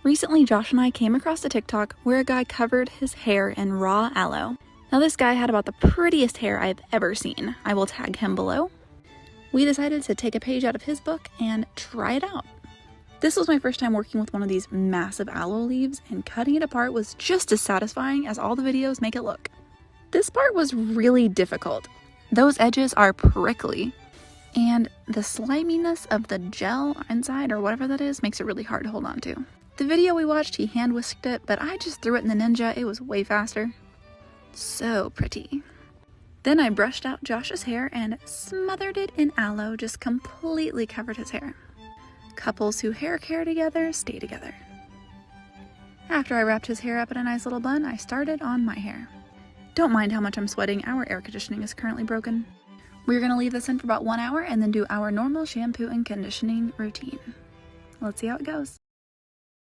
Recently, Josh and I came across a TikTok where a guy covered his hair in raw aloe. Now this guy had about the prettiest hair I've ever seen. I will tag him below. We decided to take a page out of his book and try it out. This was my first time working with one of these massive aloe leaves, and cutting it apart was just as satisfying as all the videos make it look. This part was really difficult. Those edges are prickly, and the sliminess of the gel inside, or whatever that is, makes it really hard to hold on to. The video we watched, he hand whisked it, but I just threw it in the Ninja. It was way faster. So pretty. Then I brushed out Josh's hair and smothered it in aloe, just completely covered his hair. Couples who hair care together stay together. After I wrapped his hair up in a nice little bun, I started on my hair. Don't mind how much I'm sweating, our air conditioning is currently broken. We're going to leave this in for about 1 hour and then do our normal shampoo and conditioning routine. Let's see how it goes.